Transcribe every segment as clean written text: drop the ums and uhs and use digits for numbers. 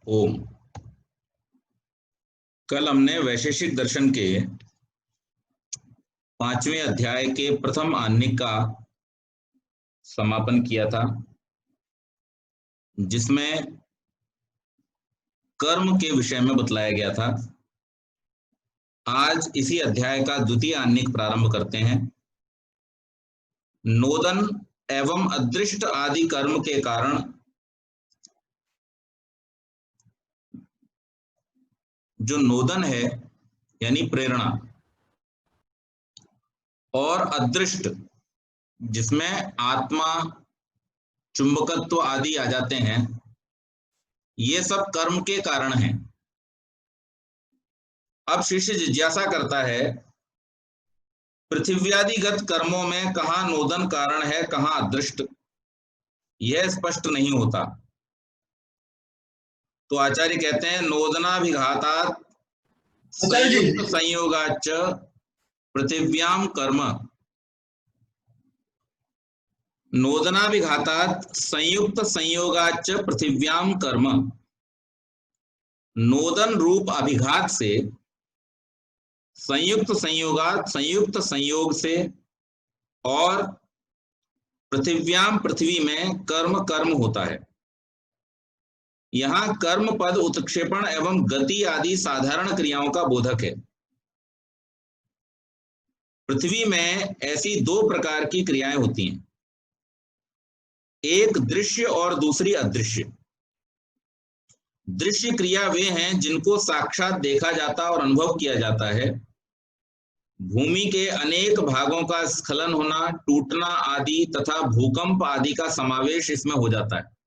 ओम। कल हमने वैशेषिक दर्शन के 5वें अध्याय के प्रथम आह्निक का समापन किया था, जिसमें कर्म के विषय में बतलाया गया था। आज इसी अध्याय का द्वितीय आह्निक प्रारंभ करते हैं। नोदन एवं अदृष्ट आदि कर्म के कारण जो नोदन है यानी प्रेरणा, और अदृष्ट जिसमें आत्मा, चुंबकत्व आदि आ जाते हैं, ये सब कर्म के कारण हैं। अब शिष्य जिज्ञासा करता है, पृथिव्यादिगत कर्मों में कहाँ नोदन कारण है, कहाँ अदृष्ट, यह स्पष्ट नहीं होता। तो आचार्य कहते हैं, नोदनाभिघातात् संयुक्त संयोगाच्च पृथिव्याम कर्म। नोदनाभिघातात् संयुक्त संयोगाच्च पृथिव्याम कर्म। नोदन रूप अभिघात से, संयुक्त संयोगात संयुक्त संयोग से, और पृथिव्याम पृथ्वी में कर्म कर्म होता है। यहां कर्म पद उत्क्षेपण एवं गति आदि साधारण क्रियाओं का बोधक है। पृथ्वी में ऐसी दो प्रकार की क्रियाएं होती हैं, एक दृश्य और दूसरी अदृश्य। दृश्य क्रिया वे हैं जिनको साक्षात देखा जाता और अनुभव किया जाता है। भूमि के अनेक भागों का स्खलन होना, टूटना आदि तथा भूकंप आदि का समावेश इसमें हो जाता है।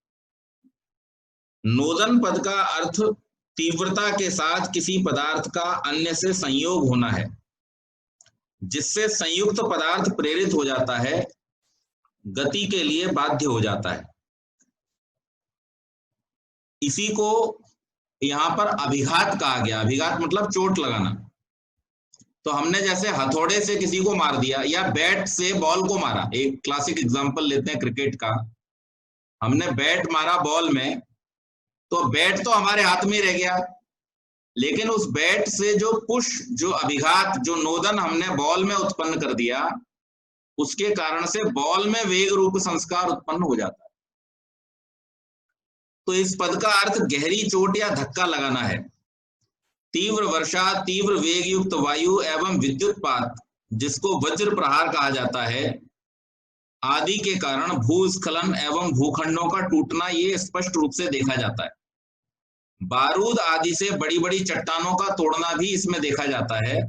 नोदन पद का अर्थ तीव्रता के साथ किसी पदार्थ का अन्य से संयोग होना है, जिससे संयुक्त पदार्थ प्रेरित हो जाता है, गति के लिए बाध्य हो जाता है। इसी को यहां पर अभिघात कहा गया। अभिघात मतलब चोट लगाना। तो हमने जैसे हथौड़े से किसी को मार दिया या बैट से बॉल को मारा। एक क्लासिक एग्जांपल लेते हैं क्रिकेट का। हमने बैट मारा बॉल में, तो बैट तो हमारे हाथ में रह गया, लेकिन उस बैट से जो पुश, जो अभिघात, जो नोदन हमने बॉल में उत्पन्न कर दिया, उसके कारण से बॉल में वेग रूप संस्कार उत्पन्न हो जाता है। तो इस पद का अर्थ गहरी चोट या धक्का लगाना है। तीव्र वर्षा, तीव्र वेग युक्त वायु एवं विद्युतपात, जिसको वज्र प्रहार कहा जाता है, आदि के कारण भूस्खलन एवं भूखंडों का टूटना ये स्पष्ट रूप से देखा जाता है। बारूद आदि से बड़ी बड़ी चट्टानों का तोड़ना भी इसमें देखा जाता है।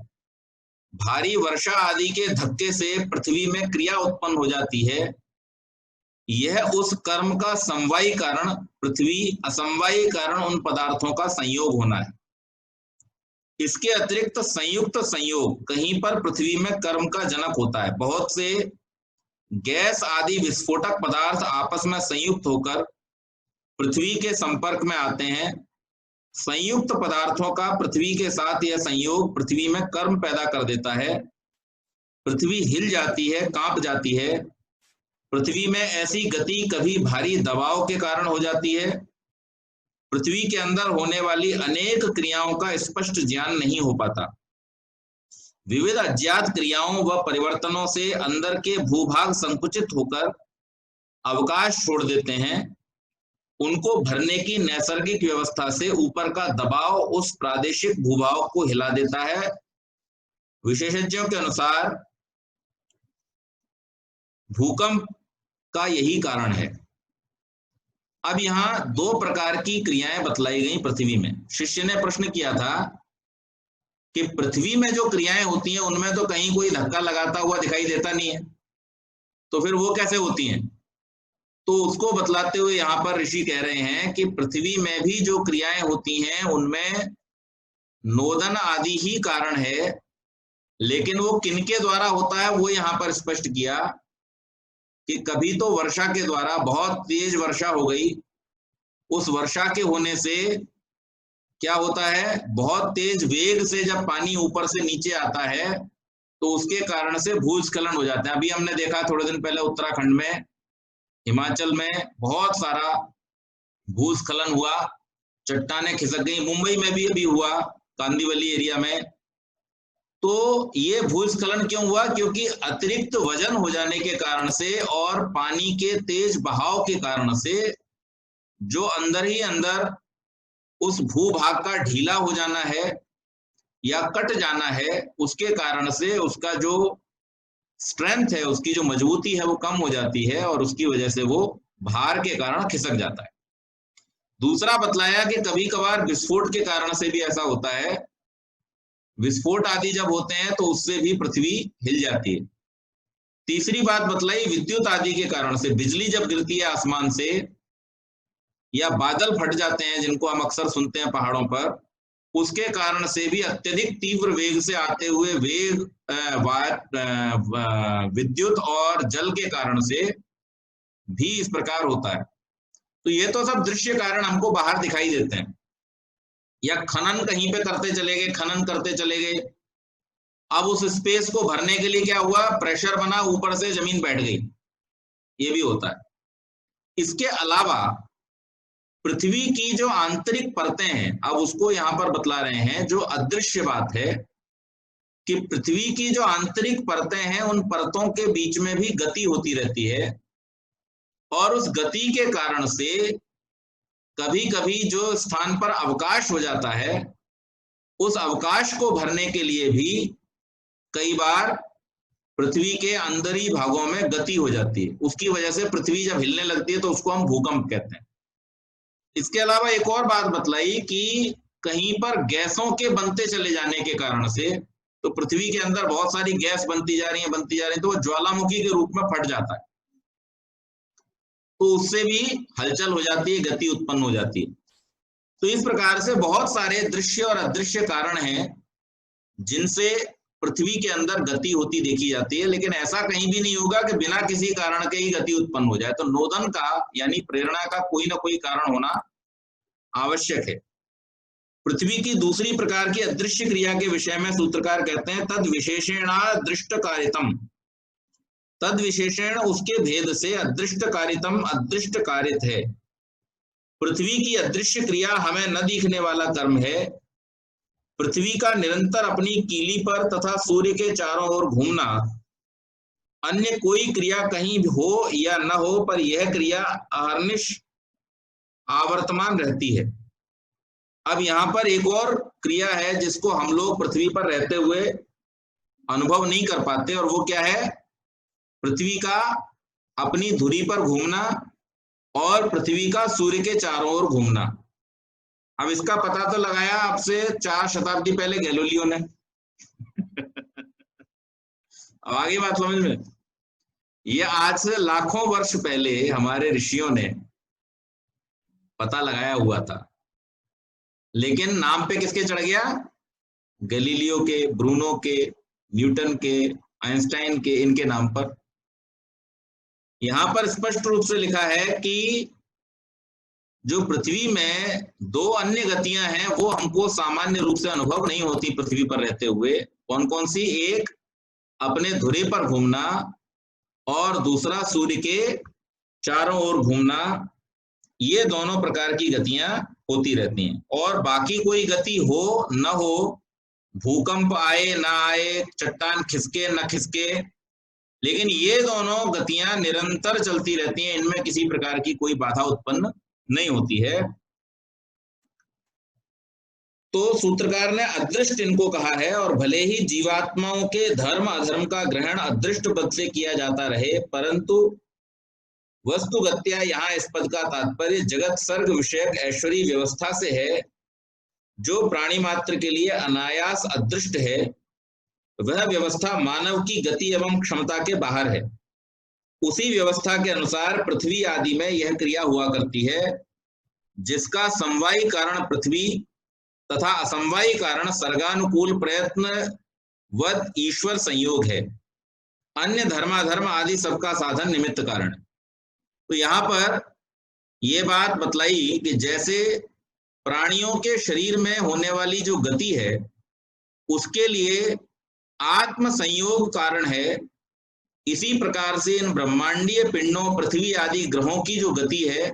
भारी वर्षा आदि के धक्के से पृथ्वी में क्रिया उत्पन्न हो जाती है। यह उस कर्म का समवायी कारण, पृथ्वी असमवायी कारण उन पदार्थों का संयोग होना है। इसके अतिरिक्त संयुक्त संयोग कहीं पर पृथ्वी में कर्म का जनक होता है। बहुत से गैस आदि विस्फोटक पदार्थ आपस में संयुक्त होकर पृथ्वी के संपर्क में आते हैं। संयुक्त पदार्थों का पृथ्वी के साथ यह संयोग पृथ्वी में कर्म पैदा कर देता है। पृथ्वी हिल जाती है, कांप जाती है। पृथ्वी में ऐसी गति कभी भारी दबाव के कारण हो जाती है। पृथ्वी के अंदर होने वाली अनेक क्रियाओं का स्पष्ट ज्ञान नहीं हो पाता। विविध अज्ञात क्रियाओं व परिवर्तनों से अंदर के भूभाग संकुचित होकर अवकाश छोड़ देते हैं। उनको भरने की नैसर्गिक व्यवस्था से ऊपर का दबाव उस प्रादेशिक भूभाग को हिला देता है। विशेषज्ञों के अनुसार भूकंप का यही कारण है। अब यहां दो प्रकार की क्रियाएं बतलाई गई पृथ्वी में। शिष्य ने प्रश्न किया था कि पृथ्वी में जो क्रियाएं होती हैं उनमें तो कहीं कोई धक्का लगाता हुआ दिखाई देता नहीं है, तो फिर वो कैसे होती हैं? तो उसको बतलाते हुए यहां पर ऋषि कह रहे हैं कि पृथ्वी में भी जो क्रियाएं होती हैं उनमें नोदन आदि ही कारण है, लेकिन वो किनके द्वारा होता है वो यहां पर स्पष्ट किया कि कभी तो वर्षा के द्वारा, बहुत तेज वर्षा हो गई, उस वर्षा के होने से क्या होता है, बहुत तेज वेग से जब पानी ऊपर से नीचे आता है तो उसके कारण से भूस्खलन हो जाता है। अभी हमने देखा थोड़े दिन पहले उत्तराखंड में, हिमाचल में बहुत सारा भूस्खलन हुआ, चट्टानें खिसक गई। मुंबई में भी अभी हुआ, कांदिवली एरिया में। तो ये भूस्खलन क्यों हुआ? क्योंकि अतिरिक्त वजन हो जाने के कारण से और पानी के तेज बहाव के कारण से जो अंदर ही अंदर उस भूभाग का ढीला हो जाना है या कट जाना है, उसके कारण से उसका जो स्ट्रेंथ है, उसकी जो मजबूती है वो कम हो जाती है और उसकी वजह से वो भार के कारण खिसक जाता है। दूसरा बतलाया कि कभी कभार विस्फोट के कारण से भी ऐसा होता है। विस्फोट आदि जब होते हैं तो उससे भी पृथ्वी हिल जाती है। तीसरी बात बतलाई विद्युत आदि के कारण से, बिजली जब गिरती है आसमान से या बादल फट जाते हैं जिनको हम अक्सर सुनते हैं पहाड़ों पर, उसके कारण से भी अत्यधिक तीव्र वेग से आते हुए विद्युत और जल के कारण से भी इस प्रकार होता है। तो ये तो सब दृश्य कारण हमको बाहर दिखाई देते हैं। या खनन कहीं पे करते चले गए, खनन करते चले गए, अब उस स्पेस को भरने के लिए क्या हुआ, प्रेशर बना, ऊपर से जमीन बैठ गई, ये भी होता है। इसके अलावा पृथ्वी की जो आंतरिक परतें हैं, अब उसको यहां पर बतला रहे हैं, जो अदृश्य बात है कि पृथ्वी की जो आंतरिक परतें हैं उन परतों के बीच में भी गति होती रहती है और उस गति के कारण से कभी कभी जो स्थान पर अवकाश हो जाता है, उस अवकाश को भरने के लिए भी कई बार पृथ्वी के अंदरी भागों में गति हो जाती है। उसकी वजह से पृथ्वी जब हिलने लगती है तो उसको हम भूकंप कहते हैं। इसके अलावा एक और बात बतलाई कि कहीं पर गैसों के बनते चले जाने के कारण से, तो पृथ्वी के अंदर बहुत सारी गैस बनती जा रही है, तो वो ज्वालामुखी के रूप में फट जाता है, तो उससे भी हलचल हो जाती है, गति उत्पन्न हो जाती है। तो इस प्रकार से बहुत सारे दृश्य और अदृश्य कारण हैं जिनसे पृथ्वी के अंदर गति होती देखी जाती है, लेकिन ऐसा कहीं भी नहीं होगा कि बिना किसी कारण के ही गति उत्पन्न हो जाए। तो नोदन का यानी प्रेरणा का कोई ना कोई कारण होना आवश्यक है। पृथ्वी की दूसरी प्रकार की अदृश्य क्रिया के विषय में सूत्रकार कहते हैं तद विशेषेणादृष्ट कारितम। तद विशेषण उसके भेद से अदृष्ट कारितम अदृष्ट कारित है। पृथ्वी की अदृश्य क्रिया हमें न दिखने वाला कर्म है। पृथ्वी का निरंतर अपनी कीली पर तथा सूर्य के चारों ओर घूमना, अन्य कोई क्रिया कहीं हो या न हो पर यह क्रिया अहर्निश आवर्तमान रहती है। अब यहां पर एक और क्रिया है जिसको हम लोग पृथ्वी पर रहते हुए अनुभव नहीं कर पाते, और वो क्या है? पृथ्वी का अपनी धुरी पर घूमना और पृथ्वी का सूर्य के चारों ओर घूमना। अब इसका पता तो लगाया आपसे 4 शताब्दी पहले गैलीलियो ने। अब आगे बात समझ में, ये आज से लाखों वर्ष पहले हमारे ऋषियों ने पता लगाया हुआ था, लेकिन नाम पे किसके चढ़ गया? गैलीलियो के, ब्रूनो के, न्यूटन के, आइंस्टाइन के, इनके नाम पर। यहां पर स्पष्ट रूप से लिखा है कि जो पृथ्वी में 2 अन्य गतियां हैं वो हमको सामान्य रूप से अनुभव नहीं होती पृथ्वी पर रहते हुए। कौन कौन सी? एक अपने धुरे पर घूमना और दूसरा सूर्य के चारों ओर घूमना। ये दोनों प्रकार की गतियां होती रहती हैं, और बाकी कोई गति हो न हो, भूकंप आए ना आए, चट्टान खिसके न खिसके, लेकिन ये दोनों गतियां निरंतर चलती रहती हैं, इनमें किसी प्रकार की कोई बाधा उत्पन्न नहीं होती है। तो सूत्रकार ने अदृष्ट इनको कहा है, और भले ही जीवात्माओं के धर्म अधर्म का ग्रहण अदृष्ट पद से किया जाता रहे, परंतु वस्तुगत्या यहाँ इस पद का तात्पर्य जगत सर्ग विषयक ऐश्वर्य व्यवस्था से है, जो प्राणी मात्र के लिए अनायास अदृष्ट है। वह व्यवस्था मानव की गति एवं क्षमता के बाहर है। उसी व्यवस्था के अनुसार पृथ्वी आदि में यह क्रिया हुआ करती है, जिसका समवायी कारण पृथ्वी तथा असमवायी कारण सर्गानुकूल प्रयत्न वद ईश्वर संयोग है। अन्य धर्माधर्म आदि सबका साधन निमित्त कारण। तो यहां पर यह बात बतलाई कि जैसे प्राणियों के शरीर में होने वाली जो गति है उसके लिए आत्म संयोग कारण है, इसी प्रकार से इन ब्रह्मांडीय पिंडों, पृथ्वी आदि ग्रहों की जो गति है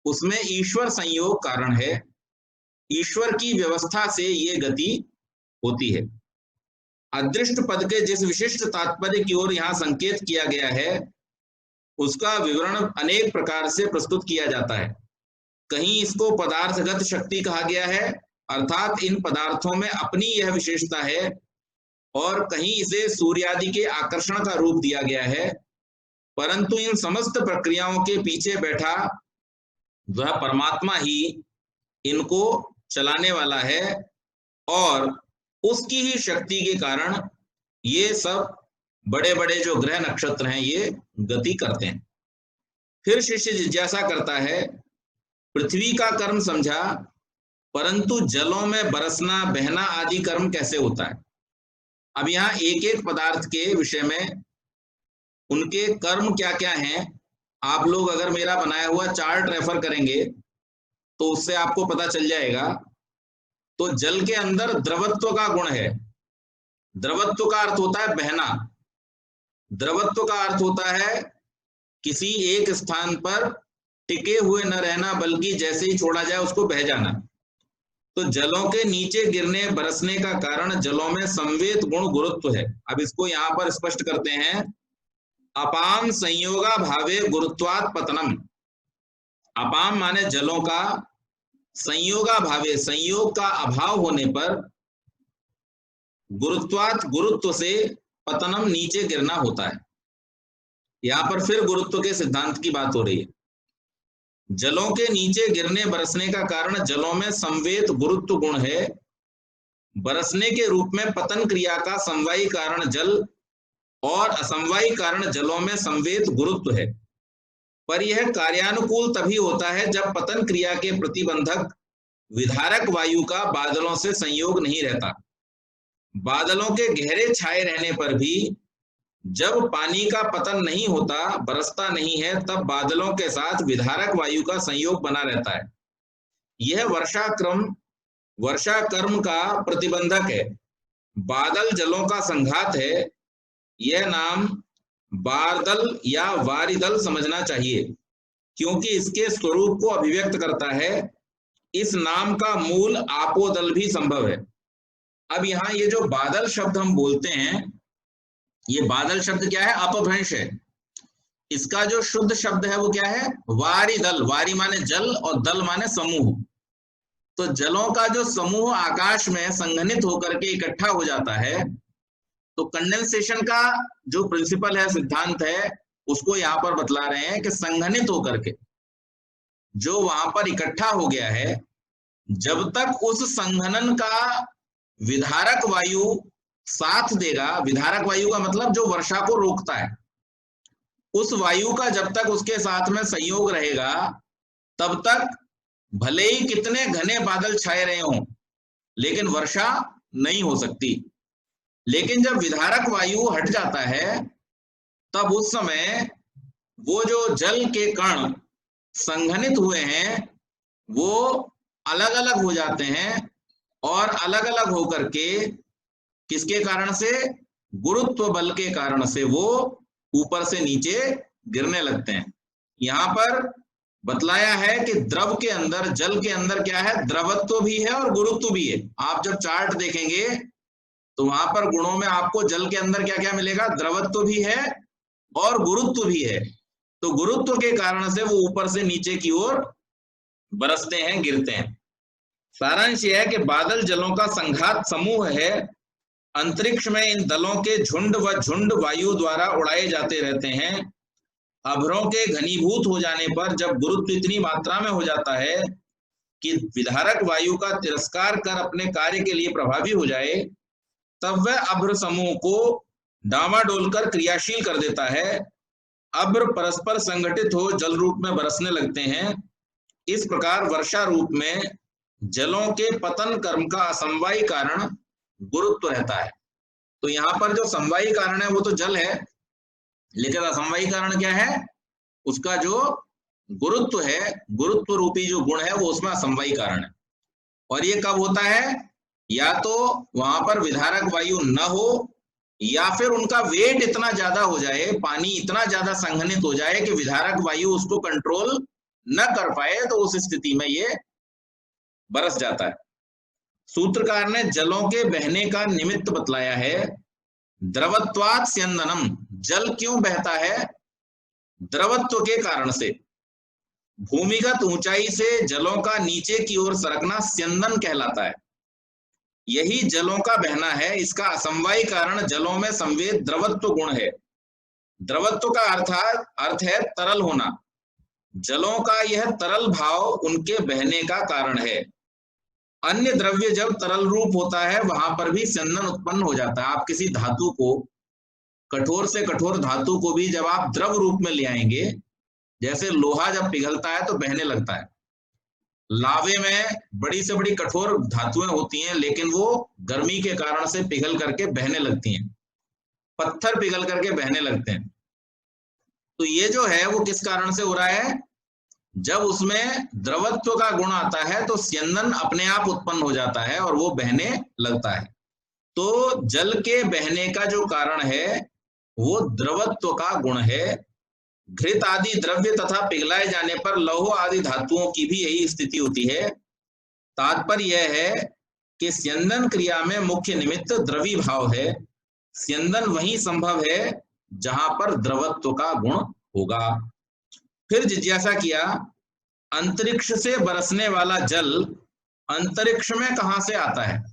उसमें ईश्वर संयोग कारण है। ईश्वर की व्यवस्था से ये गति होती है। अदृष्ट पद के जिस विशिष्ट तात्पर्य की ओर यहाँ संकेत किया गया है उसका विवरण अनेक प्रकार से प्रस्तुत किया जाता है। कहीं इसको पदार्थगत शक्ति कहा गया है, अर्थात इन पदार्थों में अपनी यह विशेषता है, और कहीं इसे सूर्यादि के आकर्षण का रूप दिया गया है। परंतु इन समस्त प्रक्रियाओं के पीछे बैठा वह परमात्मा ही इनको चलाने वाला है, और उसकी ही शक्ति के कारण ये सब बड़े बड़े जो ग्रह नक्षत्र हैं ये गति करते हैं। फिर शिष्य जिज्ञासा करता है, पृथ्वी का कर्म समझा, परंतु जलों में बरसना बहना आदि कर्म कैसे होता है? अब यहाँ एक एक पदार्थ के विषय में उनके कर्म क्या क्या हैं, आप लोग अगर मेरा बनाया हुआ चार्ट रेफर करेंगे तो उससे आपको पता चल जाएगा। तो जल के अंदर द्रवत्व का गुण है। द्रवत्व का अर्थ होता है बहना। द्रवत्व का अर्थ होता है किसी एक स्थान पर टिके हुए न रहना, बल्कि जैसे ही छोड़ा जाए उसको बह जाना। तो जलों के नीचे गिरने बरसने का कारण जलों में संवेद गुण गुरुत्व है। अब इसको यहाँ पर स्पष्ट करते हैं, अपाम संयोगा भावे गुरुत्वात् पतनम। अपाम माने जलों का, संयोगा भावे संयोग का अभाव होने पर, गुरुत्वात् गुरुत्व से पतनम नीचे गिरना होता है। यहां पर फिर गुरुत्व के सिद्धांत की बात हो रही है। जलों के नीचे गिरने बरसने का कारण जलों में संवेद गुरुत्व गुण है। बरसने के रूप में पतन क्रिया का समवायी कारण जल और असमवायी कारण जलों में संवेद गुरुत्व है। पर यह कार्यानुकूल तभी होता है जब पतन क्रिया के प्रतिबंधक विधारक वायु का बादलों से संयोग नहीं रहता। बादलों के गहरे छाए रहने पर भी जब पानी का पतन नहीं होता, बरसता नहीं है, तब बादलों के साथ विधारक वायु का संयोग बना रहता है। यह वर्षा कर्म का प्रतिबंधक है। बादल जलों का संघात है। यह नाम बारदल या वारिदल समझना चाहिए, क्योंकि इसके स्वरूप को अभिव्यक्त करता है। इस नाम का मूल आपोदल भी संभव है। अब यहाँ ये जो बादल शब्द हम बोलते हैं, ये बादल शब्द क्या है? अपभ्रंश है। इसका जो शुद्ध शब्द है वो क्या है? वारिदल। वारी माने जल और दल माने समूह। तो जलों का जो समूह आकाश में संघनित होकर के इकट्ठा हो जाता है, तो कंडेंसेशन का जो प्रिंसिपल है, सिद्धांत है, उसको यहाँ पर बतला रहे हैं कि संघनित होकर के जो वहां पर इकट्ठा हो गया है, जब तक उस संघनन का विधारक वायु साथ देगा, विधारक वायु का मतलब जो वर्षा को रोकता है, उस वायु का जब तक उसके साथ में संयोग रहेगा, तब तक भले ही कितने घने बादल छाए रहे हों, लेकिन वर्षा नहीं हो सकती। लेकिन जब विधारक वायु हट जाता है, तब उस समय वो जो जल के कण संघनित हुए हैं वो अलग अलग हो जाते हैं, और अलग अलग होकर के किसके कारण से? गुरुत्व बल के कारण से वो ऊपर से नीचे गिरने लगते हैं। यहां पर बतलाया है कि द्रव के अंदर, जल के अंदर क्या है? द्रवत्व भी है और गुरुत्व भी है। आप जब चार्ट देखेंगे तो वहां पर गुणों में आपको जल के अंदर क्या क्या मिलेगा? द्रवत्व भी है और गुरुत्व भी है। तो गुरुत्व के कारण से वो ऊपर से नीचे की ओर बरसते हैं, गिरते हैं। सारांश यह है कि बादल जलों का संघात समूह है। अंतरिक्ष में इन दलों के झुंड व झुंड वायु द्वारा उड़ाए जाते रहते हैं। अभ्रों के घनीभूत हो जाने पर जब गुरुत्व इतनी मात्रा में हो जाता है कि विधारक वायु का तिरस्कार कर अपने कार्य के लिए प्रभावी हो जाए, तब वह अभ्र समूह को डामाडोल कर क्रियाशील कर देता है। अभ्र परस्पर संगठित हो जल रूप में बरसने लगते हैं। इस प्रकार वर्षा रूप में जलों के पतन कर्म का असमवायी कारण गुरुत्व रहता है। तो यहाँ पर जो समवायी कारण है वो तो जल है, लेकिन असमवायी कारण क्या है? उसका जो गुरुत्व है, गुरुत्व रूपी जो गुण है वो उसमें असमवायी कारण है। और ये कब होता है? या तो वहां पर विधारक वायु न हो, या फिर उनका वेट इतना ज्यादा हो जाए, पानी इतना ज्यादा संघनित हो जाए कि विधारक वायु उसको कंट्रोल न कर पाए, तो उस स्थिति में ये बरस जाता है। सूत्रकार ने जलों के बहने का निमित्त बतलाया है। द्रवत्वात् स्यंदनम, जल क्यों बहता है? द्रवत्व के कारण से। भूमिगत ऊंचाई से जलों का नीचे की ओर सरकना स्यंदन कहलाता है। यही जलों का बहना है। इसका असमवायी कारण जलों में संवेद द्रवत्व गुण है। द्रवत्व का अर्थ है तरल होना। जलों का यह तरल भाव उनके बहने का कारण है। अन्य द्रव्य जब तरल रूप होता है वहां पर भी स्यंदन उत्पन्न हो जाता है। आप किसी धातु को, कठोर से कठोर धातु को भी जब आप द्रव रूप में ले आएंगे, जैसे लोहा जब पिघलता है तो बहने लगता है। लावे में बड़ी से बड़ी कठोर धातुएं होती हैं, लेकिन वो गर्मी के कारण से पिघल करके बहने लगती हैं। पत्थर पिघल करके बहने लगते हैं। तो ये जो है वो किस कारण से हो रहा है? जब उसमें द्रवत्व का गुण आता है तो स्यंदन अपने आप उत्पन्न हो जाता है और वो बहने लगता है। तो जल के बहने का जो कारण है वो द्रवत्व का गुण है। घृत आदि द्रव्य तथा पिघलाए जाने पर लौह आदि धातुओं की भी यही स्थिति होती है। तात्पर्य यह है कि स्यंदन क्रिया में मुख्य निमित्त द्रवी भाव है। स्यंदन वही संभव है जहां पर द्रवत्व का गुण होगा। फिर जिज्ञासा किया, अंतरिक्ष से बरसने वाला जल अंतरिक्ष में कहां से आता है?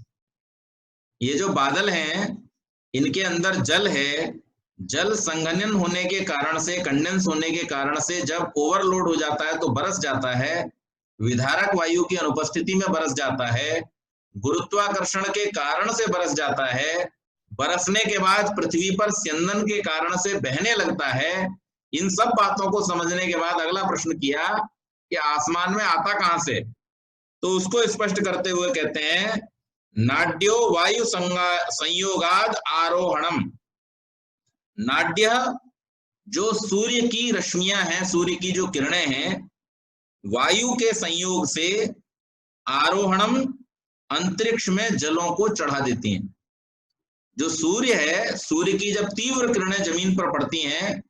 ये जो बादल हैं इनके अंदर जल है। जल संघनन होने के कारण से, कंडेंस होने के कारण से जब ओवरलोड हो जाता है तो बरस जाता है। विधारक वायु की अनुपस्थिति में बरस जाता है। गुरुत्वाकर्षण के कारण से बरस जाता है। बरसने के बाद पृथ्वी पर स्यंदन के कारण से बहने लगता है। इन सब बातों को समझने के बाद अगला प्रश्न किया कि आसमान में आता कहां से? तो उसको स्पष्ट करते हुए कहते हैं, नाड्यो वायु संयोगाद आरोहणम। नाड्य जो सूर्य की रश्मियां हैं, सूर्य की जो किरणें हैं, वायु के संयोग से आरोहणम अंतरिक्ष में जलों को चढ़ा देती हैं। जो सूर्य है, सूर्य की जब तीव्र किरणें जमीन पर पड़ती हैं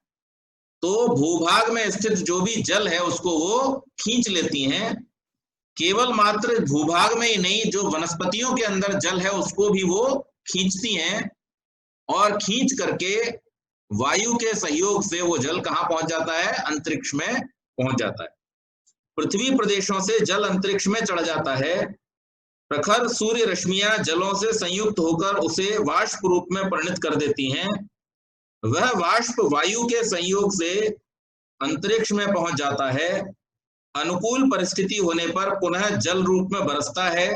तो भूभाग में स्थित जो भी जल है उसको वो खींच लेती हैं। केवल मात्र भूभाग में ही नहीं, जो वनस्पतियों के अंदर जल है उसको भी वो खींचती हैं और खींच करके वायु के सहयोग से वो जल कहां पहुंच जाता है? अंतरिक्ष में पहुंच जाता है। पृथ्वी प्रदेशों से जल अंतरिक्ष में चढ़ जाता है। प्रखर सूर्य रश्मियां जलों से संयुक्त होकर उसे वाष्प रूप में परिणत कर देती हैं। वह वाष्प वायु के संयोग से अंतरिक्ष में पहुंच जाता है। अनुकूल परिस्थिति होने पर पुनः जल रूप में बरसता है।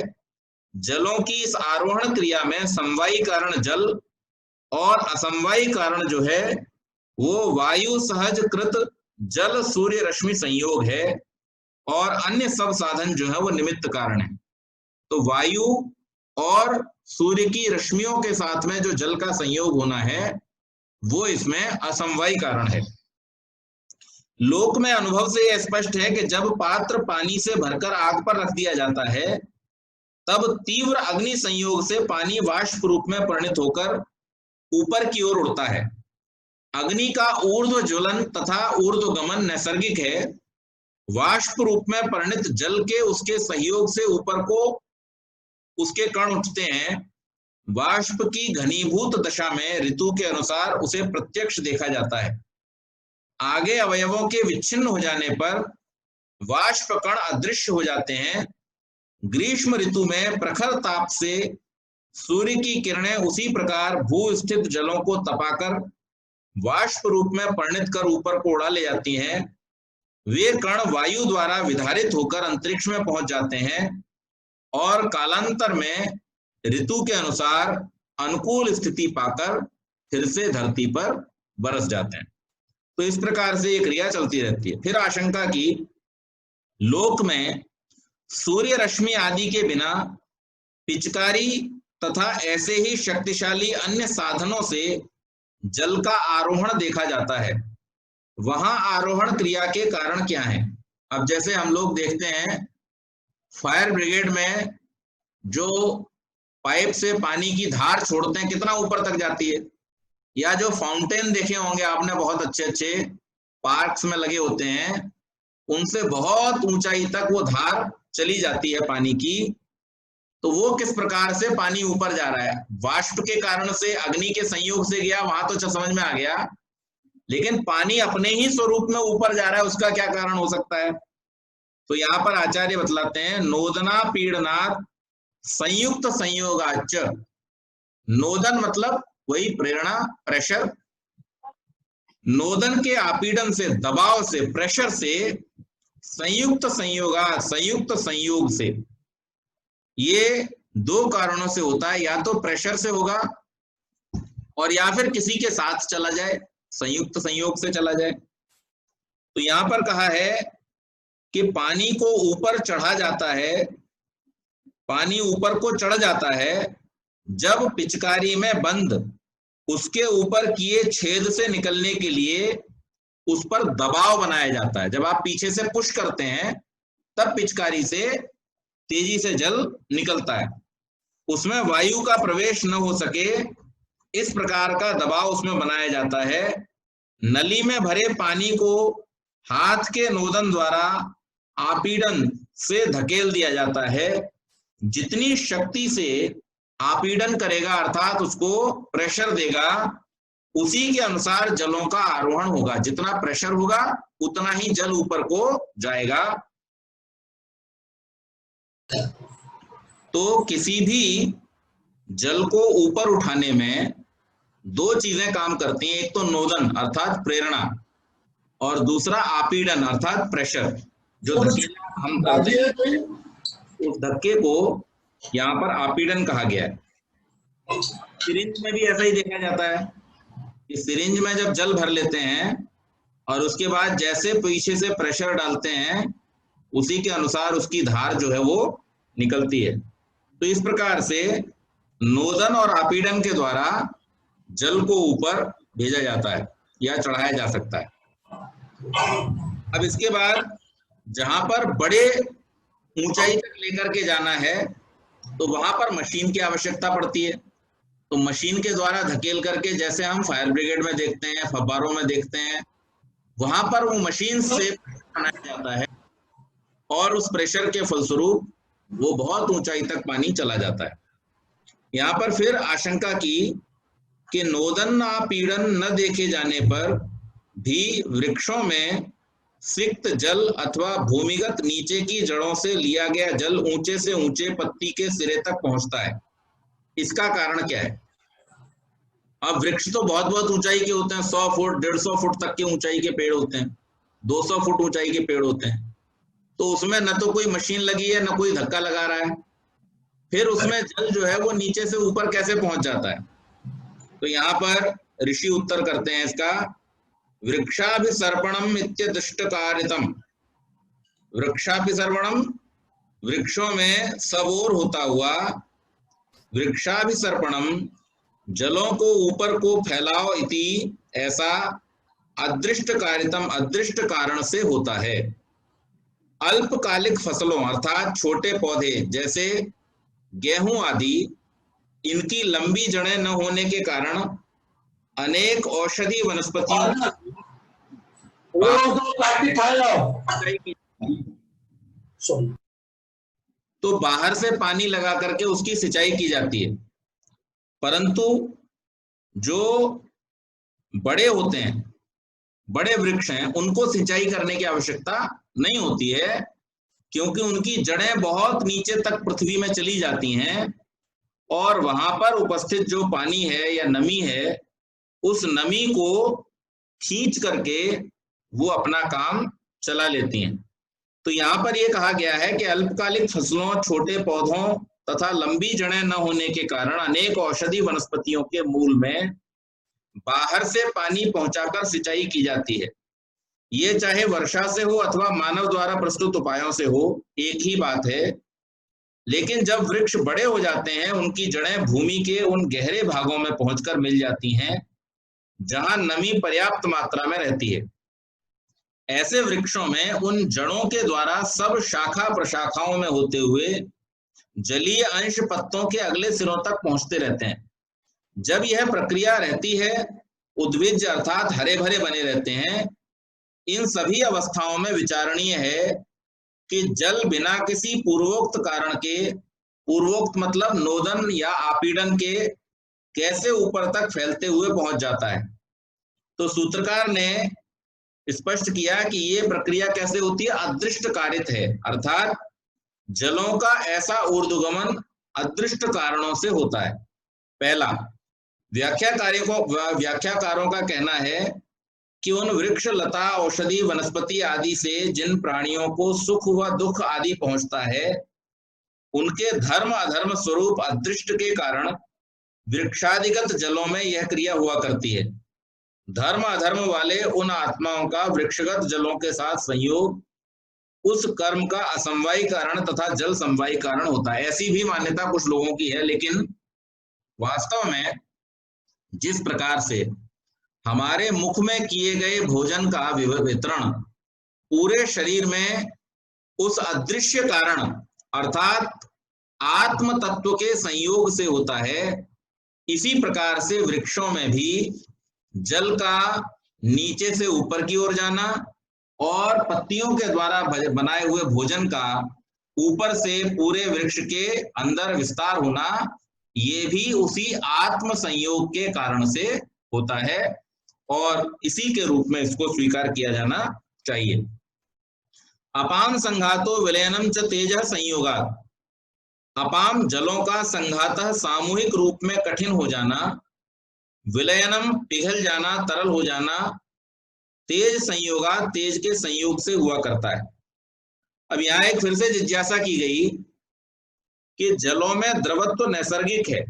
जलों की इस आरोहण क्रिया में समवायी कारण जल और असमवायी कारण जो है वो वायु सहज कृत जल सूर्य रश्मि संयोग है और अन्य सब साधन जो है वो निमित्त कारण है। तो वायु और सूर्य की रश्मियों के साथ में जो जल का संयोग होना है वो इसमें असमवायी कारण है। लोक में अनुभव से यह स्पष्ट है कि जब पात्र पानी से भरकर आग पर रख दिया जाता है तब तीव्र अग्नि संयोग से पानी वाष्प रूप में परिणत होकर ऊपर की ओर उड़ता है। अग्नि का ऊर्ध्व ज्वलन तथा ऊर्ध्वगमन नैसर्गिक है। वाष्प रूप में परिणत जल के उसके सहयोग से ऊपर को उसके कण उठते हैं। वाष्प की घनीभूत दशा में ऋतु के अनुसार उसे प्रत्यक्ष देखा जाता है। आगे अवयवों के विच्छिन्न हो जाने पर वाष्प कण अदृश्य हो जाते हैं। ग्रीष्म ऋतु में प्रखर ताप से सूर्य की किरणें उसी प्रकार भू स्थित जलों को तपाकर वाष्प रूप में परिणत कर ऊपर को उड़ा ले जाती हैं। वे कण वायु द्वारा विधारित होकर अंतरिक्ष में पहुंच जाते हैं और कालांतर में ऋतु के अनुसार अनुकूल स्थिति पाकर फिर से धरती पर बरस जाते हैं। तो इस प्रकार से ये क्रिया चलती रहती है। फिर आशंका की, लोक में सूर्य रश्मि आदि के बिना पिचकारी तथा ऐसे ही शक्तिशाली अन्य साधनों से जल का आरोहण देखा जाता है। वहां आरोहण क्रिया के कारण क्या है? अब जैसे हम लोग देखते हैं फायर ब्रिगेड में जो पाइप से पानी की धार छोड़ते हैं कितना ऊपर तक जाती है, या जो फाउंटेन देखे होंगे आपने बहुत अच्छे अच्छे पार्क्स में लगे होते हैं, उनसे बहुत ऊंचाई तक वो धार चली जाती है पानी की, तो वो किस प्रकार से पानी ऊपर जा रहा है। वाष्प के कारण से, अग्नि के संयोग से गया, वहां तो समझ में आ गया, लेकिन पानी अपने ही स्वरूप में ऊपर जा रहा है, उसका क्या कारण हो सकता है। तो यहाँ पर आचार्य बतलाते हैं, नोदना पीड़नात् संयुक्त संयोगाच। नोदन मतलब वही प्रेरणा, प्रेशर। नोदन के आपीड़न से, दबाव से, प्रेशर से, संयुक्त संयोगा, संयुक्त संयोग से। ये दो कारणों से होता है, या तो प्रेशर से होगा और या फिर किसी के साथ चला जाए, संयुक्त संयोग से चला जाए। तो यहां पर कहा है कि पानी को ऊपर चढ़ा जाता है, पानी ऊपर को चढ़ जाता है जब पिचकारी में बंद उसके ऊपर किए छेद से निकलने के लिए उस पर दबाव बनाया जाता है। जब आप पीछे से पुश करते हैं तब पिचकारी से तेजी से जल निकलता है, उसमें वायु का प्रवेश न हो सके, इस प्रकार का दबाव उसमें बनाया जाता है। नली में भरे पानी को हाथ के नोदन द्वारा आपीड़न से धकेल दिया जाता है। जितनी शक्ति से आपीड़न करेगा, अर्थात उसको प्रेशर देगा, उसी के अनुसार जलों का आरोहण होगा। जितना प्रेशर होगा उतना ही जल ऊपर को जाएगा। तो किसी भी जल को ऊपर उठाने में दो चीजें काम करती हैं, एक तो नोदन अर्थात प्रेरणा, और दूसरा आपीड़न अर्थात प्रेशर। जो धक्के हम करते हैं उस धक्के को यहाँ पर आपीड़न कहा गया है। सिरिंज में भी ऐसा ही देखा जाता है कि सिरिंज में जब जल भर लेते हैं और उसके बाद जैसे पीछे से प्रेशर डालते हैं उसी के अनुसार उसकी धार जो है वो निकलती है। तो इस प्रकार से नोदन और आपीड़न के द्वारा जल को ऊपर भेजा जाता है या चढ़ाया जा सकता है। अब इसके बाद जहां पर बड़े ऊंचाई तक लेकर के जाना है तो वहां पर मशीन की आवश्यकता पड़ती है। तो मशीन के द्वारा धकेल करके, जैसे हम फायर ब्रिगेड में देखते हैं, फब्बारों में देखते हैं, वहां पर वो मशीन से बनाया जाता है और उस प्रेशर के फलस्वरूप वो बहुत ऊंचाई तक पानी चला जाता है। यहाँ पर फिर आशंका की कि नोदन आपीड़न न देखे जाने पर भी वृक्षों में सिक्त जल अथवा भूमिगत नीचे की जड़ों से लिया गया जल ऊंचे से ऊंचे पत्ती के सिरे तक पहुंचता है। इसका कारण क्या है। अब वृक्ष तो बहुत बहुत ऊंचाई के होते हैं, 100 फुट 150 फुट तक के ऊंचाई के पेड़ होते हैं, 200 फुट ऊंचाई के पेड़ होते हैं। तो उसमें न तो कोई मशीन लगी है न कोई धक्का लगा रहा है, फिर उसमें जल जो है वो नीचे से ऊपर कैसे पहुंच जाता है। तो यहाँ पर ऋषि उत्तर करते हैं इसका, वृक्षाभिसर्पणम इत्यदृष्टकारितम। वृक्षाभिसर्पणम, वृक्षों में सब ओर होता हुआ, वृक्षाभिसर्पणम जलों को ऊपर को फैलाओ इति, ऐसा अदृष्ट कारितम, अदृष्ट कारण से होता है। अल्पकालिक फसलों अर्थात छोटे पौधे जैसे गेहूं आदि, इनकी लंबी जड़ें न होने के कारण अनेक औषधि वनस्पतियों तो बाहर से पानी लगा करके उसकी सिंचाई की जाती है। परंतु जो बड़े होते हैं, बड़े वृक्ष हैं, उनको सिंचाई करने की आवश्यकता नहीं होती है, क्योंकि उनकी जड़ें बहुत नीचे तक पृथ्वी में चली जाती हैं और वहां पर उपस्थित जो पानी है या नमी है, उस नमी को खींच करके वो अपना काम चला लेती हैं। तो यहाँ पर यह कहा गया है कि अल्पकालिक फसलों, छोटे पौधों तथा लंबी जड़ें न होने के कारण अनेक औषधि वनस्पतियों के मूल में बाहर से पानी पहुंचाकर सिंचाई की जाती है। ये चाहे वर्षा से हो अथवा मानव द्वारा प्रस्तुत उपायों से हो, एक ही बात है। लेकिन जब वृक्ष बड़े हो जाते हैं, उनकी जड़ें भूमि के उन गहरे भागों में पहुंचकर मिल जाती हैं जहां नमी पर्याप्त मात्रा में रहती है। ऐसे वृक्षों में उन जड़ों के द्वारा सब शाखा प्रशाखाओं में होते हुए जलीय अंश पत्तों के अगले सिरों तक पहुंचते रहते हैं। जब यह प्रक्रिया रहती है, उद्भिज अर्थात हरे भरे बने रहते हैं। इन सभी अवस्थाओं में विचारणीय है कि जल बिना किसी पूर्वोक्त कारण के, पूर्वोक्त मतलब नोदन या आपीड़न के, कैसे ऊपर तक फैलते हुए पहुंच जाता है। तो सूत्रकार ने स्पष्ट किया कि ये प्रक्रिया कैसे होती है, अदृष्ट कारित है, अर्थात जलों का ऐसा ऊर्ध्वगमन अदृष्ट कारणों से होता है। पहला, व्याख्याकारों का कहना है कि उन वृक्ष, लता, औषधि, वनस्पति आदि से जिन प्राणियों को सुख व दुख आदि पहुंचता है, उनके धर्म अधर्म स्वरूप अदृष्ट के कारण वृक्षादिगत जलों में यह क्रिया हुआ करती है। धर्म अधर्म वाले उन आत्माओं का वृक्षगत जलों के साथ संयोग उस कर्म का असमवायी कारण तथा जल समवायी कारण होता है। ऐसी भी मान्यता कुछ लोगों की है, लेकिन वास्तव में जिस प्रकार से हमारे मुख में किए गए भोजन का वितरण पूरे शरीर में उस अदृश्य कारण अर्थात आत्म तत्व के संयोग से होता है, इसी प्रकार से वृक्षों में भी जल का नीचे से ऊपर की ओर जाना और पत्तियों के द्वारा बनाए हुए भोजन का ऊपर से पूरे वृक्ष के अंदर विस्तार होना, ये भी उसी आत्म संयोग के कारण से होता है और इसी के रूप में इसको स्वीकार किया जाना चाहिए। अपाम संघातो विलयनम च तेजः संयोगात्, अपाम जलों का संघातः सामूहिक रूप में कठिन हो जाना, विलयनम पिघल जाना, तरल हो जाना, तेज संयोगात् तेज के संयोग से हुआ करता है। अब यहाँ एक फिर से जिज्ञासा की गई कि जलों में द्रवत्व नैसर्गिक है,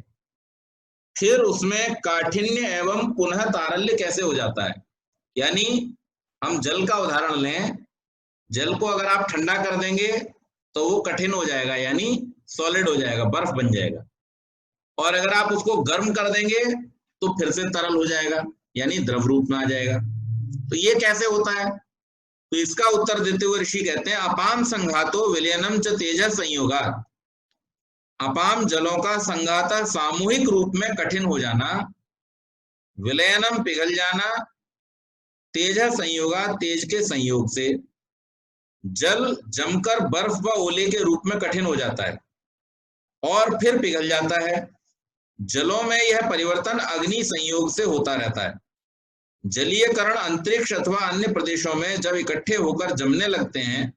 फिर उसमें काठिन्य एवं पुनः तारल्य कैसे हो जाता है। यानी हम जल का उदाहरण लें, जल को अगर आप ठंडा कर देंगे तो वो कठिन हो जाएगा, यानी सॉलिड हो जाएगा, बर्फ बन जाएगा, और अगर आप उसको गर्म कर देंगे तो फिर से तरल हो जाएगा, यानी द्रव रूप में आ जाएगा। तो ये कैसे होता है, तो इसका उत्तर देते हुए ऋषि कहते हैं अपाम संघातो विलयनम च तेजः संयोगात्, अपाम जलों का संघात सामूहिक रूप में कठिन हो जाना, विलयनम पिघल जाना, तेजः संयोगात् तेज के संयोग से जल जमकर बर्फ व ओले के रूप में कठिन हो जाता है और फिर पिघल जाता है। जलों में यह परिवर्तन अग्नि संयोग से होता रहता है। जलीय कण अंतरिक्ष अथवा अन्य प्रदेशों में जब इकट्ठे होकर जमने लगते हैं,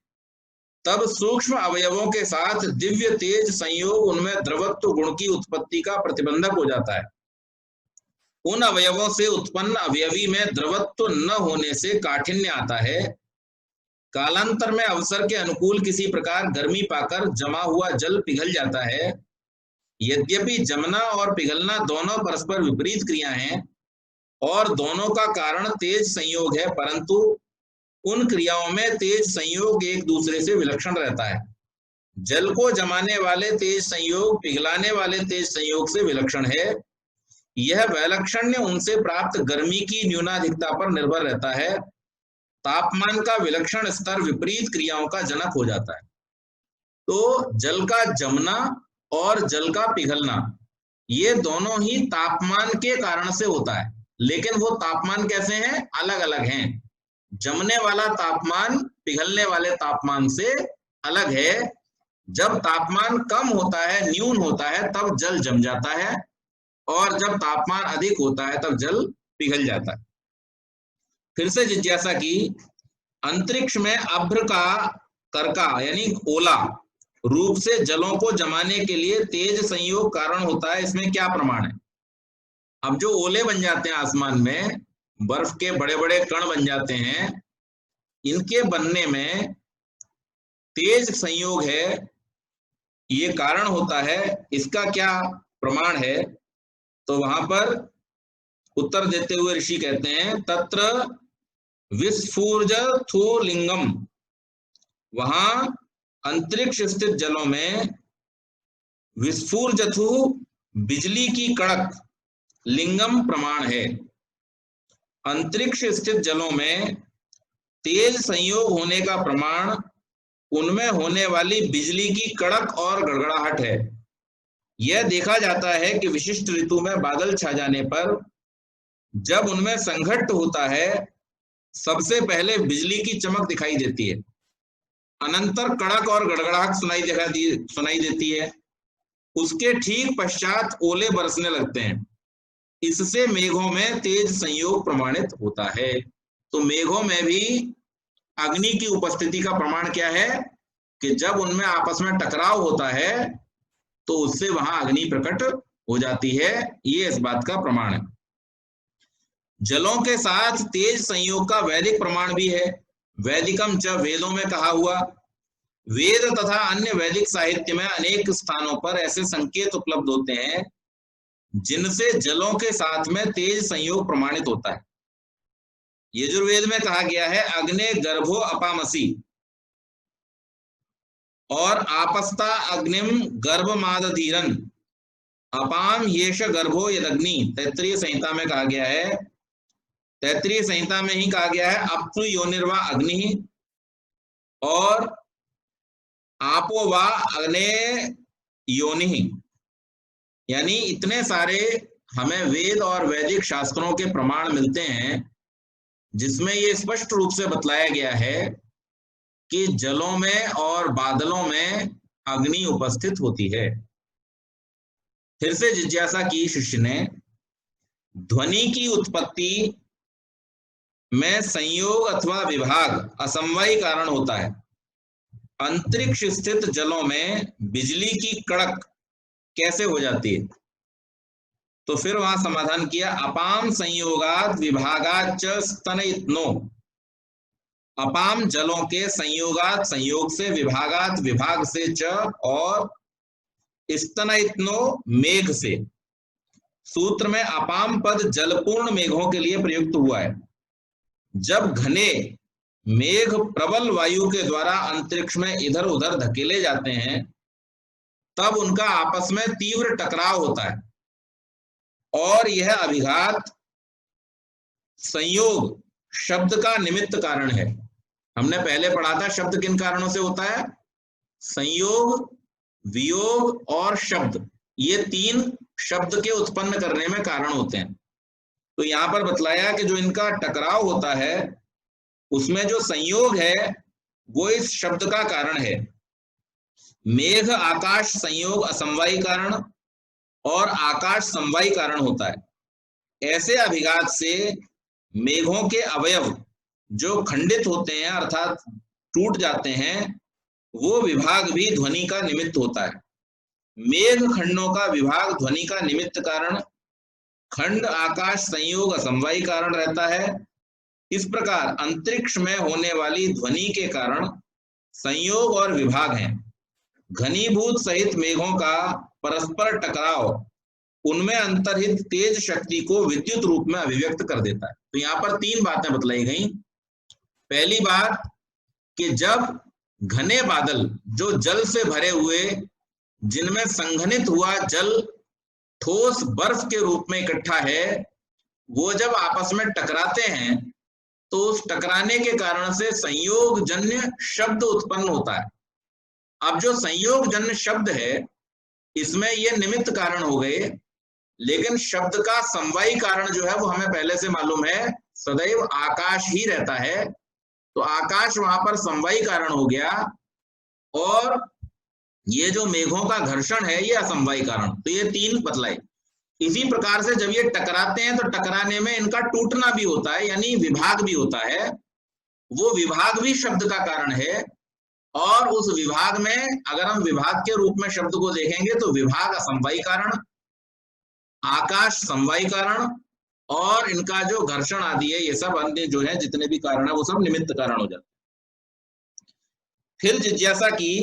तब सूक्ष्म अवयवों के साथ दिव्य तेज संयोग उनमें द्रवत्व गुण की उत्पत्ति का प्रतिबंधक हो जाता है। उन अवयवों से उत्पन्न अवयवी में द्रवत्व न होने से काठिन्य आता है। कालांतर में अवसर के अनुकूल किसी प्रकार गर्मी पाकर जमा हुआ जल पिघल जाता है। यद्यपि जमना और पिघलना दोनों परस्पर विपरीत क्रिया हैं और दोनों का कारण तेज संयोग है, परंतु उन क्रियाओं में तेज संयोग एक दूसरे से विलक्षण रहता है। जल को जमाने वाले तेज संयोग पिघलाने वाले तेज संयोग से विलक्षण है। यह वैलक्षण्य उनसे प्राप्त गर्मी की न्यूनाधिकता पर निर्भर रहता है। तापमान का विलक्षण स्तर विपरीत क्रियाओं का जनक हो जाता है। तो जल का जमना और जल का पिघलना ये दोनों ही तापमान के कारण से होता है, लेकिन वो तापमान कैसे हैं, अलग अलग हैं। जमने वाला तापमान पिघलने वाले तापमान से अलग है। जब तापमान कम होता है, न्यून होता है, तब जल जम जाता है और जब तापमान अधिक होता है तब जल पिघल जाता है। फिर से जिज्ञासा की, अंतरिक्ष में अभ्र का कर्का यानी ओला रूप से जलों को जमाने के लिए तेज संयोग कारण होता है, इसमें क्या प्रमाण है। अब जो ओले बन जाते हैं आसमान में, बर्फ के बड़े बड़े कण बन जाते हैं, इनके बनने में तेज संयोग है, ये कारण होता है। इसका क्या प्रमाण है, तो वहां पर उत्तर देते हुए ऋषि कहते हैं तत्र विस्फूर्जथु लिंगम, वहां अंतरिक्ष स्थित जलों में विस्फूर्जथु बिजली की कड़क लिंगम प्रमाण है। अंतरिक्ष स्थित जलों में तेज संयोग होने का प्रमाण उनमें होने वाली बिजली की कड़क और गड़गड़ाहट है। यह देखा जाता है कि विशिष्ट ऋतु में बादल छा जाने पर जब उनमें संघट्ट होता है, सबसे पहले बिजली की चमक दिखाई देती है अनंतर कड़क और गड़गड़ाहट सुनाई देती है। उसके ठीक पश्चात ओले बरसने लगते हैं। इससे मेघों में तेज संयोग प्रमाणित होता है। तो मेघों में भी अग्नि की उपस्थिति का प्रमाण क्या है कि जब उनमें आपस में टकराव होता है तो उससे वहां अग्नि प्रकट हो जाती है। ये इस बात का प्रमाण है। जलों के साथ तेज संयोग का वैदिक प्रमाण भी है। वैदिकम च वेदों में कहा हुआ। वेद तथा अन्य वैदिक साहित्य में अनेक स्थानों पर ऐसे संकेत उपलब्ध होते हैं जिनसे जलों के साथ में तेज संयोग प्रमाणित होता है। यजुर्वेद में कहा गया है अग्ने गर्भो अपामसी और आपस्ता अग्निम गर्भमादधीरन अपाम येष गर्भो यदग्नि। तैत्तरीय संहिता में कहा गया है, तैत्तरीय संहिता में ही कहा गया है अप्सु योनिर्वा अग्नि और आपो वा अग्ने योनि। यानी इतने सारे हमें वेद और वैदिक शास्त्रों के प्रमाण मिलते हैं जिसमें ये स्पष्ट रूप से बतलाया गया है कि जलों में और बादलों में अग्नि उपस्थित होती है। फिर से जिज्ञासा की शिष्य ने, ध्वनि की उत्पत्ति में संयोग अथवा विभाग असमवायी कारण होता है। अंतरिक्ष स्थित जलों में बिजली की कड़क कैसे हो जाती है? तो फिर वहां समाधान किया, अपाम संयोगात विभागात च स्तनयित्नो। अपाम जलों के संयोगात संयोग से, विभागात विभाग से, च और स्तनयित्नो मेघ से। सूत्र में अपाम पद जलपूर्ण मेघों के लिए प्रयुक्त हुआ है। जब घने मेघ प्रबल वायु के द्वारा अंतरिक्ष में इधर उधर धकेले जाते हैं तब उनका आपस में तीव्र टकराव होता है और यह अभिघात संयोग शब्द का निमित्त कारण है। हमने पहले पढ़ा था शब्द किन कारणों से होता है? संयोग, वियोग और शब्द, ये तीन शब्द के उत्पन्न करने में कारण होते हैं। तो यहां पर बतलाया कि जो इनका टकराव होता है उसमें जो संयोग है वो इस शब्द का कारण है। मेघ आकाश संयोग असमवायी कारण और आकाश समवायी कारण होता है। ऐसे अभिघात से मेघों के अवयव जो खंडित होते हैं अर्थात टूट जाते हैं, वो विभाग भी ध्वनि का निमित्त होता है। मेघ खंडों का विभाग ध्वनि का निमित्त कारण, खंड आकाश संयोग असमवायी कारण रहता है। इस प्रकार अंतरिक्ष में होने वाली ध्वनि के कारण संयोग और विभाग हैं। घनीभूत सहित मेघों का परस्पर टकराव उनमें अंतर्हित तेज शक्ति को विद्युत रूप में अभिव्यक्त कर देता है। तो यहाँ पर तीन बातें बतलाई गई। पहली बात कि जब घने बादल जो जल से भरे हुए, जिनमें संघनित हुआ जल ठोस बर्फ के रूप में इकट्ठा है, वो जब आपस में टकराते हैं तो उस टकराने के कारण से संयोग जन्य शब्द उत्पन्न होता है। अब जो संयोग जन्य शब्द है इसमें ये निमित्त कारण हो गए, लेकिन शब्द का समवायी कारण जो है वो हमें पहले से मालूम है, सदैव आकाश ही रहता है। तो आकाश वहां पर समवायी कारण हो गया और ये जो मेघों का घर्षण है ये असमवायी कारण। तो ये तीन बतलाए। इसी प्रकार से जब ये टकराते हैं तो टकराने में इनका टूटना भी होता है, यानी विभाग भी होता है। वो विभाग भी शब्द का कारण है और उस विभाग में अगर हम विभाग के रूप में शब्द को देखेंगे तो विभाग असमवायी कारण, आकाश समवायी कारण और इनका जो घर्षण आदि है ये सब अन्य जो है जितने भी कारण है वो सब निमित्त कारण हो जाते हैं। फिर जिज्ञासा की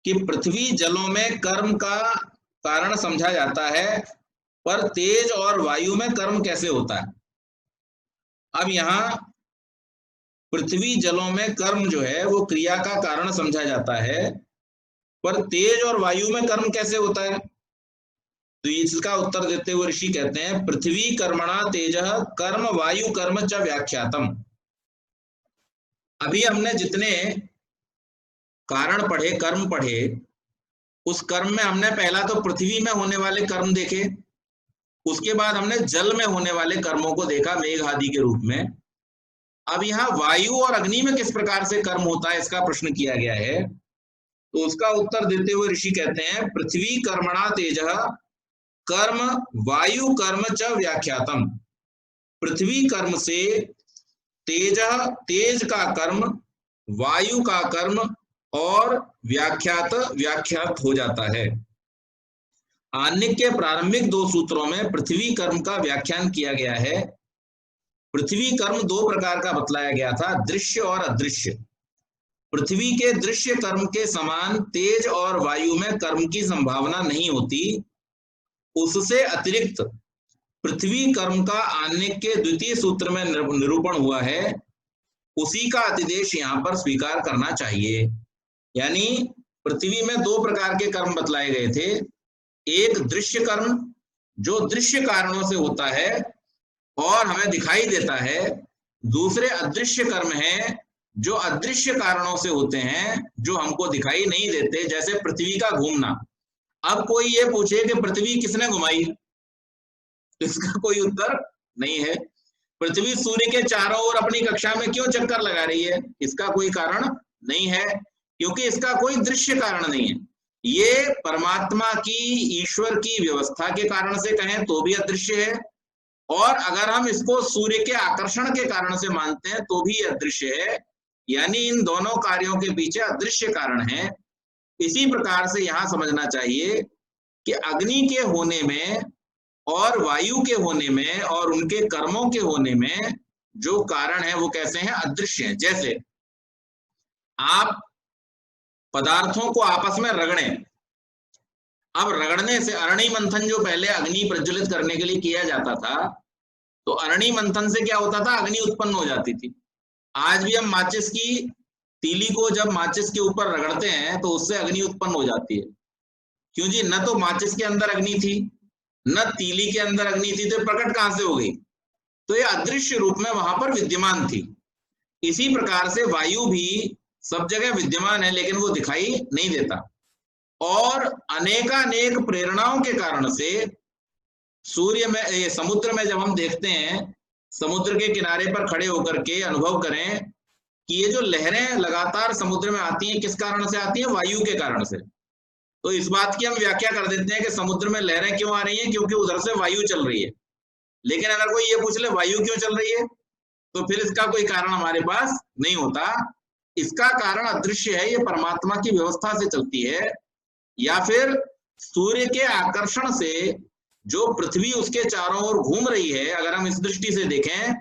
कि पृथ्वी जलों में कर्म का कारण समझा जाता है पर तेज और वायु में कर्म कैसे होता है? अब यहाँ पृथ्वी जलों में कर्म जो है वो क्रिया का कारण समझा जाता है, पर तेज और वायु में कर्म कैसे होता है? तो इसका उत्तर देते हुए ऋषि कहते हैं, पृथ्वी कर्मणा तेजः कर्म वायु कर्म च व्याख्यातम। अभी हमने जितने कारण पढ़े, कर्म पढ़े, उस कर्म में हमने पहला तो पृथ्वी में होने वाले कर्म देखे, उसके बाद हमने जल में होने वाले कर्मों को देखा मेघ आदि के रूप में, अब यहाँ वायु और अग्नि में किस प्रकार से कर्म होता है इसका प्रश्न किया गया है। तो उसका उत्तर देते हुए ऋषि कहते हैं, पृथ्वी कर्मणा तेजः कर्म वायु कर्म च व्याख्यातम। पृथ्वी कर्म से तेज का कर्म, वायु का कर्म और व्याख्यात हो जाता है। आन्निक के प्रारंभिक 2 सूत्रों में पृथ्वी कर्म का व्याख्यान किया गया है। पृथ्वी कर्म 2 प्रकार का बतलाया गया था, दृश्य और अदृश्य। पृथ्वी के दृश्य कर्म के समान तेज और वायु में कर्म की संभावना नहीं होती। उससे अतिरिक्त पृथ्वी कर्म का आन्निक के द्वितीय सूत्र में निरूपण हुआ है, उसी का अतिदेश यहाँ पर स्वीकार करना चाहिए। यानी पृथ्वी में 2 प्रकार के कर्म बतलाए गए थे, एक दृश्य कर्म जो दृश्य कारणों से होता है और हमें दिखाई देता है, दूसरे अदृश्य कर्म हैं जो अदृश्य कारणों से होते हैं, जो हमको दिखाई नहीं देते, जैसे पृथ्वी का घूमना। अब कोई ये पूछे कि पृथ्वी किसने घुमाई, इसका कोई उत्तर नहीं है। पृथ्वी सूर्य के चारों ओर अपनी कक्षा में क्यों चक्कर लगा रही है, इसका कोई कारण नहीं है, क्योंकि इसका कोई दृश्य कारण नहीं है। ये परमात्मा की, ईश्वर की व्यवस्था के कारण से कहें तो भी अदृश्य है, और अगर हम इसको सूर्य के आकर्षण के कारण से मानते हैं तो भी अदृश्य है। यानी इन दोनों कार्यों के पीछे अदृश्य कारण है। इसी प्रकार से यहां समझना चाहिए कि अग्नि के होने में और वायु के होने में और उनके कर्मों के होने में जो कारण है वो कैसे हैं, अदृश्य हैं। जैसे आप पदार्थों को आपस में रगड़ें, अब रगड़ने से अरणि मंथन जो पहले अग्नि प्रज्वलित करने के लिए किया जाता था, तो अरणि मंथन से क्या होता था, अग्नि उत्पन्न हो जाती थी। आज भी हम माचिस की तीली को जब माचिस के ऊपर रगड़ते हैं तो उससे अग्नि उत्पन्न हो जाती है। क्यों जी, न तो माचिस के अंदर अग्नि थी, न तीली के अंदर अग्नि थी, तो प्रकट कहां से हो गई, तो ये अदृश्य रूप में वहां पर विद्यमान थी। इसी प्रकार से वायु भी सब जगह विद्यमान है, लेकिन वो दिखाई नहीं देता। और अनेकानेक प्रेरणाओं के कारण से सूर्य में, समुद्र में जब हम देखते हैं, समुद्र के किनारे पर खड़े होकर के अनुभव करें कि ये जो लहरें लगातार समुद्र में आती हैं, किस कारण से आती हैं, वायु के कारण से। तो इस बात की हम व्याख्या कर देते हैं कि समुद्र में लहरें क्यों आ रही हैं, क्योंकि उधर से वायु चल रही है। लेकिन अगर कोई ये पूछ ले वायु क्यों चल रही है, तो फिर इसका कोई कारण हमारे पास नहीं होता। इसका कारण अदृश्य है, ये परमात्मा की व्यवस्था से चलती है। या फिर सूर्य के आकर्षण से जो पृथ्वी उसके चारों ओर घूम रही है, अगर हम इस दृष्टि से देखें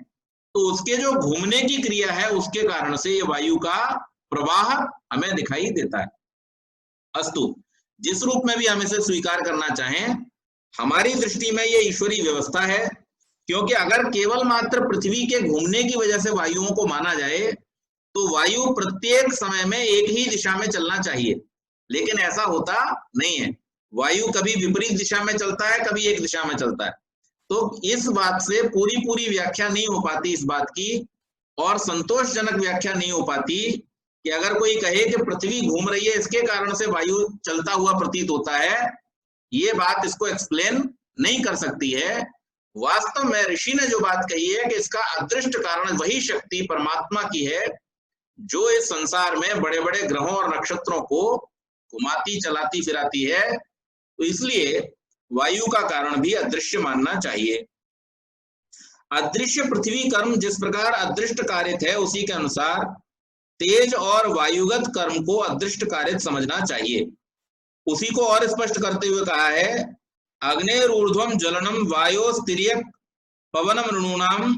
तो उसके जो घूमने की क्रिया है उसके कारण से ये वायु का प्रवाह हमें दिखाई देता है। अस्तु, जिस रूप में भी हम इसे स्वीकार करना चाहें, हमारी दृष्टि में ये ईश्वरीय व्यवस्था है। क्योंकि अगर केवल मात्र पृथ्वी के घूमने की वजह से वायुओं को माना जाए तो वायु प्रत्येक समय में एक ही दिशा में चलना चाहिए, लेकिन ऐसा होता नहीं है। वायु कभी विपरीत दिशा में चलता है, कभी एक दिशा में चलता है। तो इस बात से पूरी व्याख्या नहीं हो पाती इस बात की, और संतोषजनक व्याख्या नहीं हो पाती कि अगर कोई कहे कि पृथ्वी घूम रही है इसके कारण से वायु चलता हुआ प्रतीत होता है, ये बात इसको एक्सप्लेन नहीं कर सकती है। वास्तव में ऋषि ने जो बात कही है कि इसका अदृष्ट कारण वही शक्ति परमात्मा की है जो इस संसार में बड़े बड़े ग्रहों और नक्षत्रों को घुमाती चलाती फिराती है। तो इसलिए वायु का कारण भी अदृश्य मानना चाहिए। अदृश्य पृथ्वी कर्म जिस प्रकार अदृष्ट कारित है, उसी के अनुसार तेज और वायुगत कर्म को अदृष्ट कारित समझना चाहिए। उसी को और स्पष्ट करते हुए कहा है, अग्नेरूर्ध्वम ज्वलनम वायोस्तिर्यक् पवनम ऋणूनाम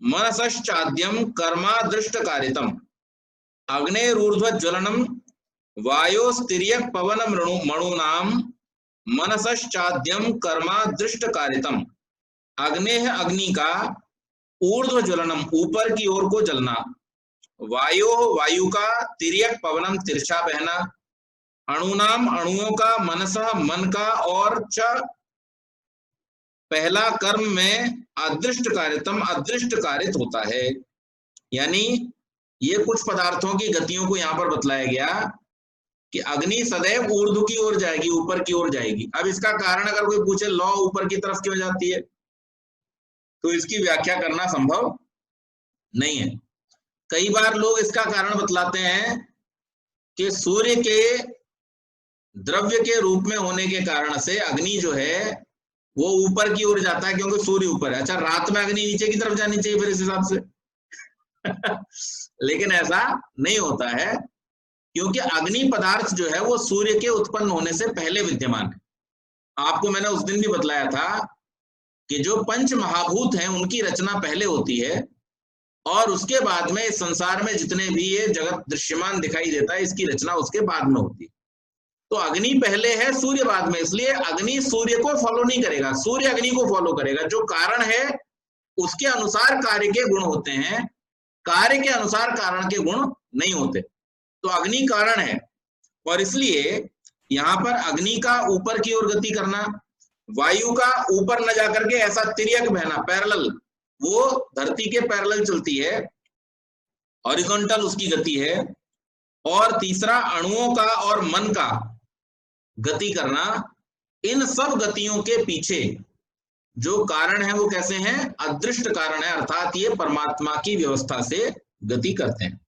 मनसश्चाद्यम कर्मादृष्ट कारितम। अग्नेरूर्ध्व ज्वलनम वायोस्तिर्यक् पवनम ऋणूनाम मनसश्चाद्यम कर्मादृष्ट कारितम। अग्नेह अग्नि का, ऊर्ध्व ज्वलनम ऊपर की ओर को जलना, वायो वायु का, तिर्यक पवनम तिरछा बहना, अणुनाम अणुओं का, मनसः मन का, और च पहला कर्म में अदृष्ट कारितम अदृष्ट कारित होता है। यानी ये कुछ पदार्थों की गतियों को यहाँ पर बतलाया गया कि अग्नि सदैव ऊर्ध्व की ओर जाएगी, ऊपर की ओर जाएगी। अब इसका कारण अगर कोई पूछे, लौ ऊपर की तरफ क्यों जाती है, तो इसकी व्याख्या करना संभव नहीं है। कई बार लोग इसका कारण बतलाते हैं कि सूर्य के द्रव्य के रूप में होने के कारण से अग्नि जो है वो ऊपर की ओर जाता है, क्योंकि सूर्य ऊपर है। अच्छा, रात में अग्नि नीचे की तरफ जानी चाहिए फिर इस हिसाब से लेकिन ऐसा नहीं होता है, क्योंकि अग्नि पदार्थ जो है वो सूर्य के उत्पन्न होने से पहले विद्यमान है। आपको मैंने उस दिन भी बतलाया था कि जो पंच महाभूत हैं उनकी रचना पहले होती है, और उसके बाद में इस संसार में जितने भी ये जगत दृश्यमान दिखाई देता है इसकी रचना उसके बाद में होती है। तो अग्नि पहले है, सूर्य बाद में, इसलिए अग्नि सूर्य को फॉलो नहीं करेगा, सूर्य अग्नि को फॉलो करेगा। जो कारण है उसके अनुसार कार्य के गुण होते हैं, कार्य के अनुसार कारण के गुण नहीं होते। तो अग्नि कारण है, और इसलिए यहां पर अग्नि का ऊपर की ओर गति करना, वायु का ऊपर न जाकर के ऐसा तिर्यक बहना, पैरेलल, वो धरती के पैरेलल चलती है, हॉरिजॉन्टल उसकी गति है। और तीसरा अणुओं का और मन का गति करना। इन सब गतियों के पीछे जो कारण है वो कैसे हैं? अदृष्ट कारण है, अर्थात ये परमात्मा की व्यवस्था से गति करते हैं।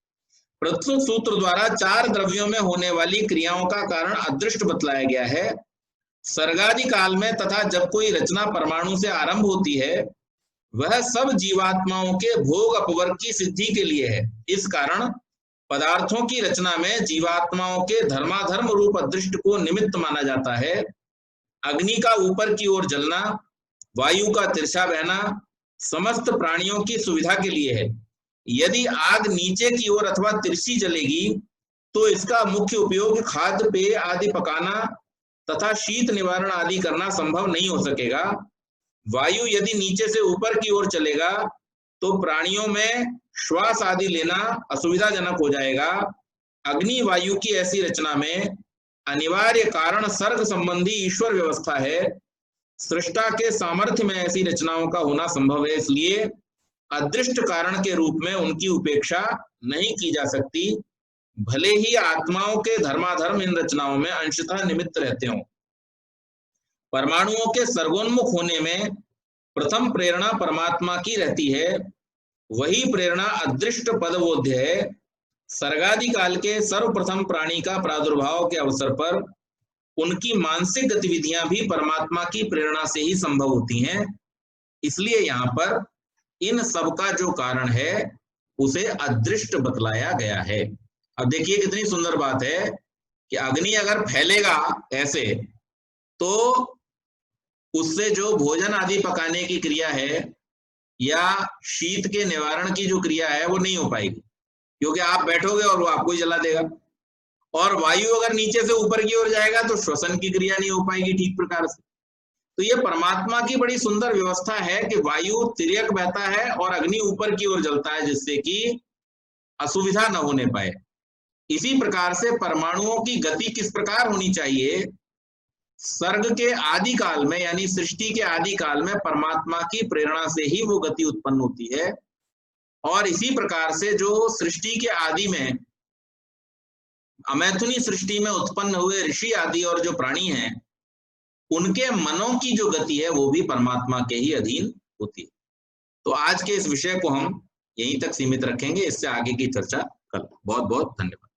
प्रस्तुत सूत्र द्वारा 4 द्रव्यों में होने वाली क्रियाओं का कारण अदृष्ट बतलाया गया है। सर्गादि काल में तथा जब कोई रचना परमाणु से आरंभ होती है वह सब जीवात्माओं के भोग अपवर्ग की सिद्धि के लिए है। इस कारण पदार्थों की रचना में जीवात्माओं के धर्माधर्म रूप अदृष्ट को निमित्त माना जाता है। अग्नि का ऊपर की ओर जलना, वायु का तिरछा बहना समस्त प्राणियों की सुविधा के लिए है। यदि आग नीचे की ओर अथवा तिरछी जलेगी तो इसका मुख्य उपयोग खाद्य पेय आदि पकाना तथा शीत निवारण आदि करना संभव नहीं हो सकेगा। वायु यदि नीचे से ऊपर की ओर चलेगा तो प्राणियों में श्वास आदि लेना असुविधाजनक हो जाएगा। अग्नि वायु की ऐसी रचना में अनिवार्य कारण सर्ग संबंधी ईश्वर व्यवस्था है। सृष्टा के सामर्थ्य में ऐसी रचनाओं का होना संभव है, इसलिए अदृष्ट कारण के रूप में उनकी उपेक्षा नहीं की जा सकती, भले ही आत्माओं के धर्माधर्म इन रचनाओं में अंशतः निमित्त रहते हों। परमाणुओं के सर्गोन्मुख होने में प्रथम प्रेरणा परमात्मा की रहती है, वही प्रेरणा अदृष्ट पदबोध्य है। सर्गादि काल के सर्वप्रथम प्राणी का प्रादुर्भाव के अवसर पर उनकी मानसिक गतिविधियां भी परमात्मा की प्रेरणा से ही संभव होती हैं, इसलिए यहाँ पर इन सब का जो कारण है उसे अदृष्ट बतलाया गया है। अब देखिए कितनी सुंदर बात है कि अग्नि अगर फैलेगा ऐसे तो उससे जो भोजन आदि पकाने की क्रिया है या शीत के निवारण की जो क्रिया है वो नहीं हो पाएगी, क्योंकि आप बैठोगे और वो आपको ही जला देगा। और वायु अगर नीचे से ऊपर की ओर जाएगा तो श्वसन की क्रिया नहीं हो पाएगी ठीक प्रकार से। तो ये परमात्मा की बड़ी सुंदर व्यवस्था है कि वायु तिर्यक बहता है और अग्नि ऊपर की ओर जलता है, जिससे कि असुविधा न होने पाए। इसी प्रकार से परमाणुओं की गति किस प्रकार होनी चाहिए? सर्ग के आदि काल में यानी सृष्टि के आदि काल में परमात्मा की प्रेरणा से ही वो गति उत्पन्न होती है, और इसी प्रकार से जो सृष्टि के आदि में अमैथुनी सृष्टि में उत्पन्न हुए ऋषि आदि और जो प्राणी हैं उनके मनों की जो गति है वो भी परमात्मा के ही अधीन होती है। तो आज के इस विषय को हम यहीं तक सीमित रखेंगे, इससे आगे की चर्चा कल। बहुत बहुत धन्यवाद।